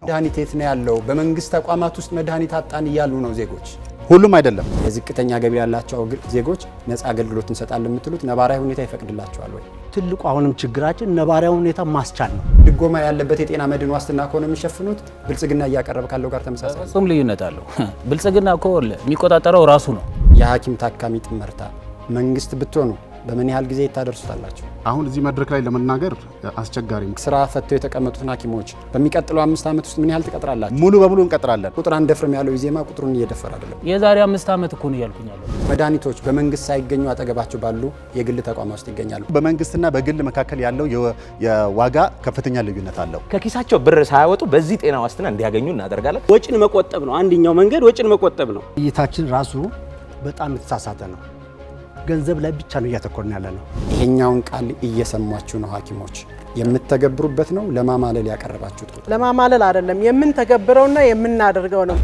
መድኃኒት የት ነው ያለው? በመንግስት ተቋማት ውስጥ መድኃኒት አጣን እያሉ ነው ዜጎች። ሁሉም አይደለም። የዝቅተኛ ገቢ ያላቸው ዜጎች ነፃ አገልግሎት እንሰጣለን የምትሉት ነባራዊ ሁኔታ ይፈቅድላቸዋል ወይ? ትልቁ አሁንም ችግራችን ነባራዊ ሁኔታ ማስቻል ነው። ድጎማ ያለበት የጤና መድን ዋስትና ከሆነ የሚሸፍኑት ብልጽግና እያቀረበ ካለው ጋር ተመሳሳይ ፍጹም ልዩነት አለው። ብልጽግና እኮ የሚቆጣጠረው ራሱ ነው። የሐኪም ታካሚ ጥምርታ መንግስት ብትሆኑ በምን ያህል ጊዜ ታደርሱታላችሁ? አሁን እዚህ መድረክ ላይ ለመናገር አስቸጋሪ ነው። ስራ ፈተው የተቀመጡትን ሐኪሞች በሚቀጥለው 5 ዓመት ውስጥ ምን ያህል ትቀጥራላችሁ? ሙሉ በሙሉ እንቀጥራለን። ቁጥር አንደፍርም ያለው ኢዜማ ቁጥሩን እየደፈረ አይደለም። የዛሬ 5 ዓመት እኮ ነው ያልኩኝ ያለው። መድኃኒቶች በመንግስት ሳይገኙ አጠገባቸው ባሉ የግል ተቋማት ውስጥ ይገኛሉ። በመንግስትና በግል መካከል ያለው የዋጋ ከፍተኛ ልዩነት አለው። ከኪሳቸው ብር ሳያወጡ በዚህ ጤና ዋስትና እንዲያገኙ እናደርጋለን። ወጪን መቆጠብ ነው አንደኛው መንገድ፣ ወጪን መቆጠብ ነው። እይታችን ራሱ በጣም የተሳሳተ ነው። ገንዘብ ላይ ብቻ ነው እያተኮርን ያለ ነው። ይሄኛውን ቃል እየሰማችሁ ነው ሐኪሞች የምትተገብሩበት ነው? ለማማለል ያቀረባችሁት? ለማማለል አይደለም፣ የምንተገብረውና የምናደርገው ነው።